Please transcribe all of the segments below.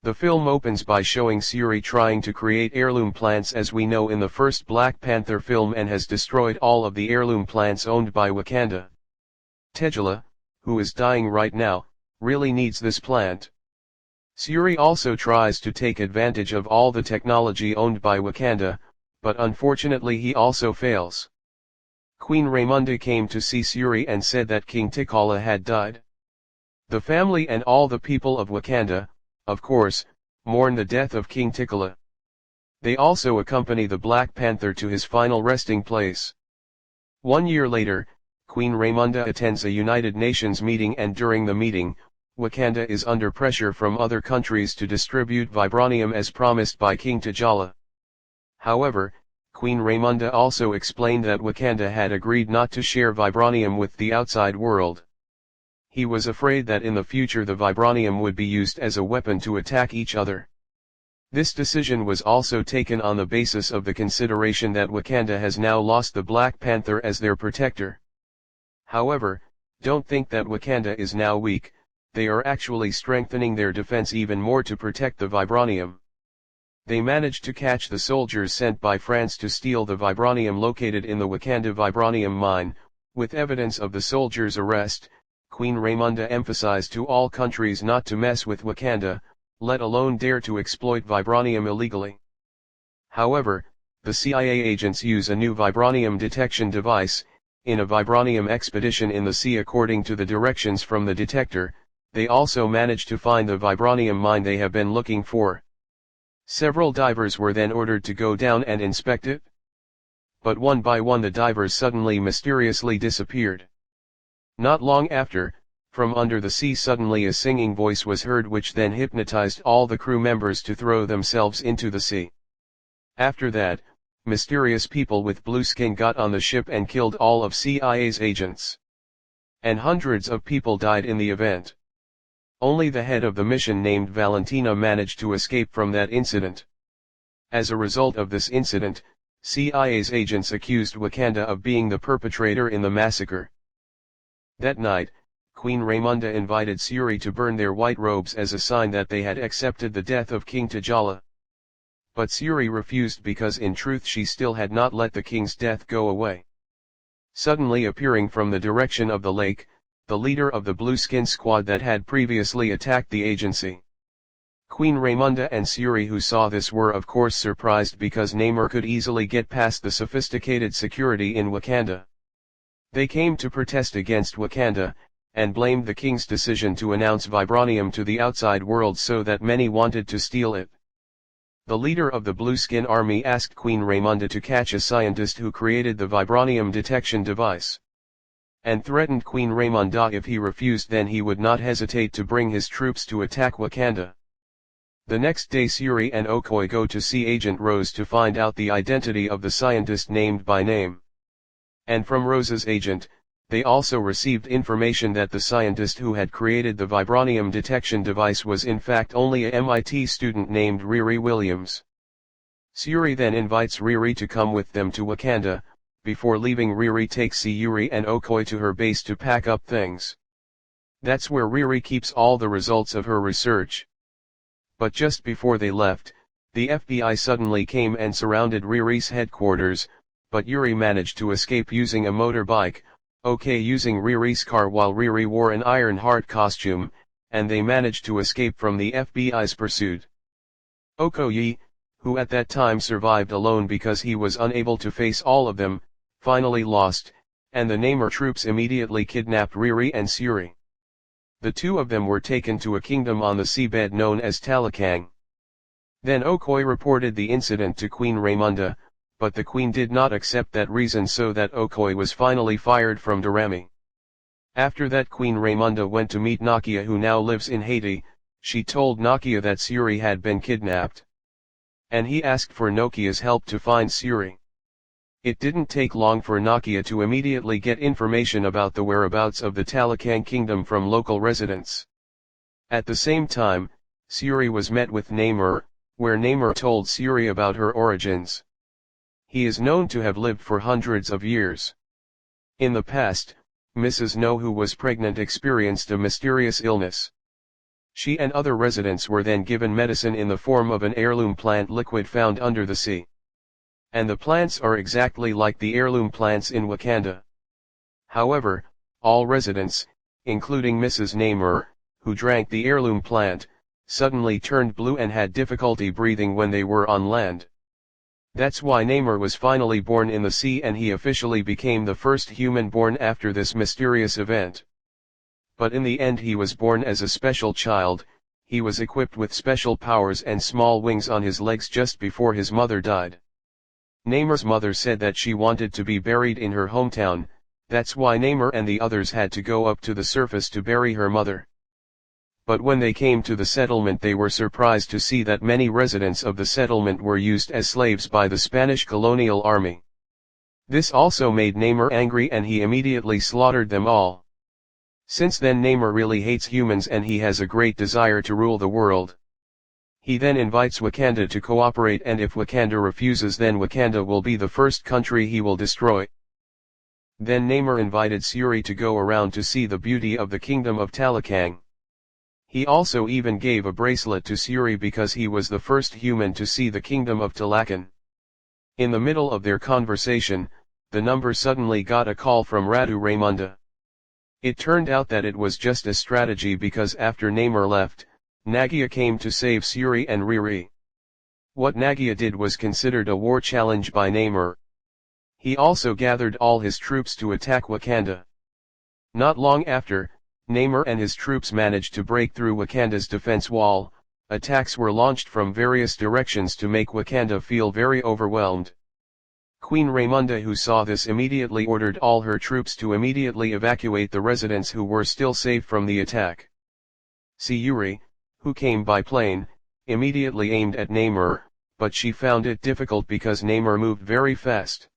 The film opens by showing Shuri trying to create heirloom plants as we know in the first Black Panther film and has destroyed all of the heirloom plants owned by Wakanda. T'Challa, who is dying right now, really needs this plant. Shuri also tries to take advantage of all the technology owned by Wakanda, but unfortunately he also fails. Queen Ramonda came to see Shuri and said that King T'Challa had died. The family and all the people of Wakanda, of course, mourn the death of King T'Challa. They also accompany the Black Panther to his final resting place. 1 year later, Queen Ramonda attends a United Nations meeting and during the meeting, Wakanda is under pressure from other countries to distribute Vibranium as promised by King T'Challa. However, Queen Ramonda also explained that Wakanda had agreed not to share Vibranium with the outside world. He was afraid that in the future the Vibranium would be used as a weapon to attack each other. This decision was also taken on the basis of the consideration that Wakanda has now lost the Black Panther as their protector. However, don't think that Wakanda is now weak, they are actually strengthening their defense even more to protect the Vibranium. They managed to catch the soldiers sent by France to steal the Vibranium located in the Wakanda Vibranium mine. With evidence of the soldiers' arrest, Queen Ramonda emphasized to all countries not to mess with Wakanda, let alone dare to exploit Vibranium illegally. However, the CIA agents use a new Vibranium detection device. In a Vibranium expedition in the sea according to the directions from the detector, they also managed to find the Vibranium mine they have been looking for. Several divers were then ordered to go down and inspect it. But one by one the divers suddenly mysteriously disappeared. Not long after, from under the sea suddenly a singing voice was heard which then hypnotized all the crew members to throw themselves into the sea. After that, mysterious people with blue skin got on the ship and killed all of CIA's agents. And hundreds of people died in the event. Only the head of the mission named Valentina managed to escape from that incident. As a result of this incident, CIA's agents accused Wakanda of being the perpetrator in the massacre. That night, Queen Ramonda invited Shuri to burn their white robes as a sign that they had accepted the death of King T'Challa. But Shuri refused because in truth she still had not let the king's death go away. Suddenly appearing from the direction of the lake, the leader of the Blue Skin Squad that had previously attacked the agency. Queen Ramonda and Shuri who saw this were of course surprised because Namor could easily get past the sophisticated security in Wakanda. They came to protest against Wakanda, and blamed the king's decision to announce Vibranium to the outside world so that many wanted to steal it. The leader of the Blue Skin Army asked Queen Ramonda to catch a scientist who created the Vibranium detection device. And threatened Queen Ramonda if he refused then he would not hesitate to bring his troops to attack Wakanda. The next day Shuri and Okoye go to see Agent Rose to find out the identity of the scientist named by name. And from Rose's agent, they also received information that the scientist who had created the Vibranium detection device was in fact only a MIT student named Riri Williams. Shuri then invites Riri to come with them to Wakanda. Before leaving Riri takes Shuri and Okoye to her base to pack up things. That's where Riri keeps all the results of her research. But just before they left, the FBI suddenly came and surrounded Riri's headquarters, but Yuri managed to escape using a motorbike, Okoye using Riri's car while Riri wore an Iron Heart costume, and they managed to escape from the FBI's pursuit. Okoye, who at that time survived alone because he was unable to face all of them, finally lost, and the Namor troops immediately kidnapped Riri and Shuri. The two of them were taken to a kingdom on the seabed known as Talakang. Then Okoye reported the incident to Queen Ramonda, but the queen did not accept that reason so that Okoye was finally fired from Dorami. After that Queen Ramonda went to meet Nakia who now lives in Haiti. She told Nakia that Shuri had been kidnapped. And he asked for Nokia's help to find Shuri. It didn't take long for Nakia to immediately get information about the whereabouts of the Talakang kingdom from local residents. At the same time, Shuri was met with Namor, where Namor told Shuri about her origins. He is known to have lived for hundreds of years. In the past, Mrs. No who was pregnant experienced a mysterious illness. She and other residents were then given medicine in the form of an heirloom plant liquid found under the sea. And the plants are exactly like the heirloom plants in Wakanda. However, all residents, including Mrs. Namor, who drank the heirloom plant, suddenly turned blue and had difficulty breathing when they were on land. That's why Namor was finally born in the sea, and he officially became the first human born after this mysterious event. But in the end he was born as a special child. He was equipped with special powers and small wings on his legs just before his mother died. Namor's mother said that she wanted to be buried in her hometown. That's why Namor and the others had to go up to the surface to bury her mother. But when they came to the settlement, they were surprised to see that many residents of the settlement were used as slaves by the Spanish colonial army. This also made Namor angry, and he immediately slaughtered them all. Since then Namor really hates humans and he has a great desire to rule the world. He then invites Wakanda to cooperate, and if Wakanda refuses, then Wakanda will be the first country he will destroy. Then Namor invited Shuri to go around to see the beauty of the kingdom of Talakang. He also even gave a bracelet to Shuri because he was the first human to see the kingdom of Talakan. In the middle of their conversation, the number suddenly got a call from Ratu Ramonda. It turned out that it was just a strategy because after Namor left, Nakia came to save Shuri and Riri. What Nakia did was considered a war challenge by Namor. He also gathered all his troops to attack Wakanda. Not long after, Namor and his troops managed to break through Wakanda's defense wall. Attacks were launched from various directions to make Wakanda feel very overwhelmed. Queen Ramonda, who saw this, immediately ordered all her troops to immediately evacuate the residents who were still safe from the attack. Shuri, who came by plane, immediately aimed at Namor, but she found it difficult because Namor moved very fast.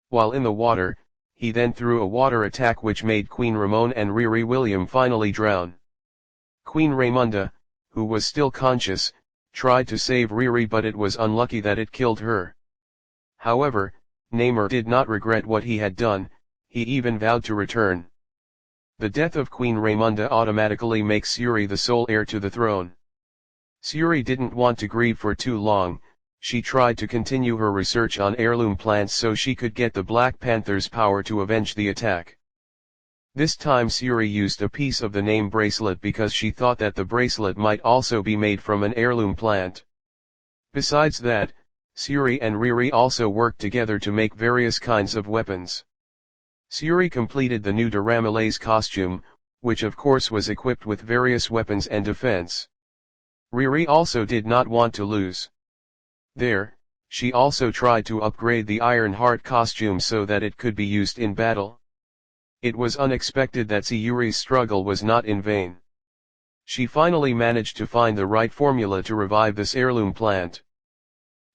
While in the water, he then threw a water attack which made Queen Ramon and Riri William finally drown. Queen Ramonda, who was still conscious, tried to save Riri, but it was unlucky that it killed her. However, Namor did not regret what he had done. He even vowed to return. The death of Queen Ramonda automatically makes Shuri the sole heir to the throne. Shuri didn't want to grieve for too long. She tried to continue her research on heirloom plants so she could get the Black Panther's power to avenge the attack. This time Shuri used a piece of the name bracelet because she thought that the bracelet might also be made from an heirloom plant. Besides that, Shuri and Riri also worked together to make various kinds of weapons. Shuri completed the new Dora Milaje's costume, which of course was equipped with various weapons and defense. Riri also did not want to lose. There, she also tried to upgrade the Iron Heart costume so that it could be used in battle. It was unexpected that Shuri's struggle was not in vain. She finally managed to find the right formula to revive this heirloom plant.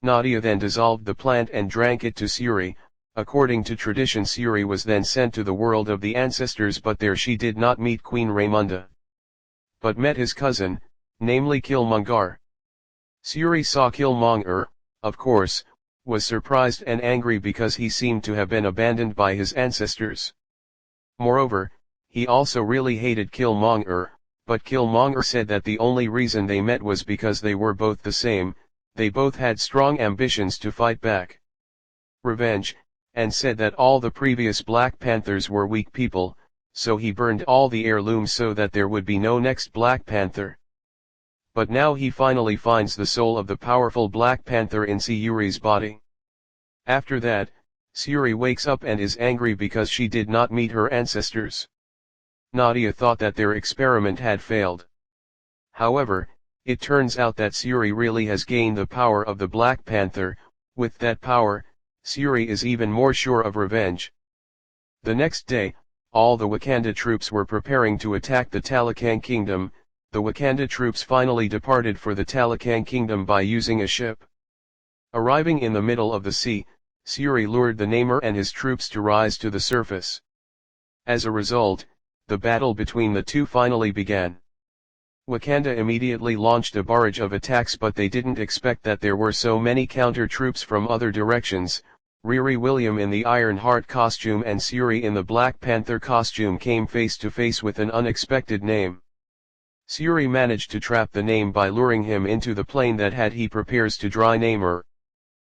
Nadia then dissolved the plant and drank it to Shuri. According to tradition, Shuri was then sent to the world of the ancestors, but there she did not meet Queen Ramonda, but met his cousin, namely Killmonger. Shuri saw Killmonger, of course, was surprised and angry because he seemed to have been abandoned by his ancestors. Moreover, he also really hated Killmonger, but Killmonger said that the only reason they met was because they were both the same. They both had strong ambitions to fight back. Revenge, and said that all the previous Black Panthers were weak people, so he burned all the heirlooms so that there would be no next Black Panther. But now he finally finds the soul of the powerful Black Panther in Shuri's body. After that, Shuri wakes up and is angry because she did not meet her ancestors. Nadia thought that their experiment had failed. However, it turns out that Shuri really has gained the power of the Black Panther. With that power, Shuri is even more sure of revenge. The next day, all the Wakanda troops were preparing to attack the Talakang kingdom. The Wakanda troops finally departed for the Talakang kingdom by using a ship. Arriving in the middle of the sea, Shuri lured the Namor and his troops to rise to the surface. As a result, the battle between the two finally began. Wakanda immediately launched a barrage of attacks, but they didn't expect that there were so many counter troops from other directions. Riri William in the Iron Heart costume and Shuri in the Black Panther costume came face to face with an unexpected name. Shuri managed to trap the Namor by luring him into the plane that he prepares to dry Namor.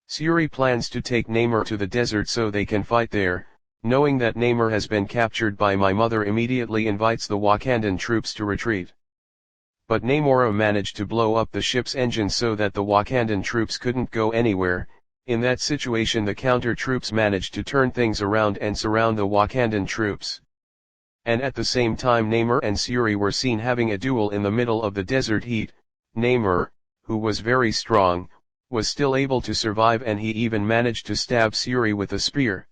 Shuri plans to take Namor to the desert so they can fight there, knowing that Namor has been captured by my mother immediately invites the Wakandan troops to retreat. But Namor managed to blow up the ship's engine so that the Wakandan troops couldn't go anywhere. In that situation the counter troops managed to turn things around and surround the Wakandan troops. And at the same time Namor and Shuri were seen having a duel in the middle of the desert heat. Namor, who was very strong, was still able to survive and he even managed to stab Shuri with a spear.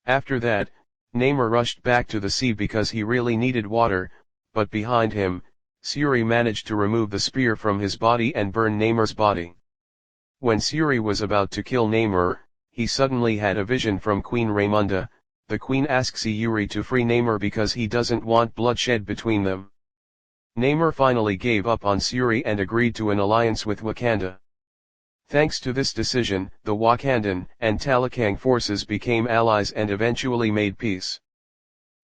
After that, Namor rushed back to the sea because he really needed water, but behind him, Shuri managed to remove the spear from his body and burn Namor's body. When Shuri was about to kill Namor, he suddenly had a vision from Queen Ramonda. The queen asks Shuri to free Namor because he doesn't want bloodshed between them. Namor finally gave up on Shuri and agreed to an alliance with Wakanda. Thanks to this decision, the Wakandan and Talakang forces became allies and eventually made peace.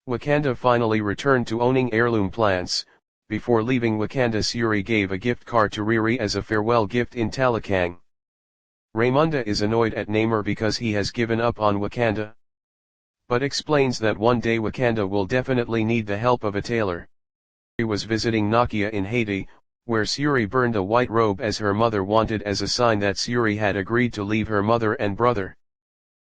Wakanda finally returned to owning heirloom plants. Before leaving Wakanda, Shuri gave a gift card to Riri as a farewell gift in Talakang. Ramonda is annoyed at Namor because he has given up on Wakanda, but explains that one day Wakanda will definitely need the help of a tailor. Shuri was visiting Nakia in Haiti, where Shuri burned a white robe as her mother wanted as a sign that Shuri had agreed to leave her mother and brother.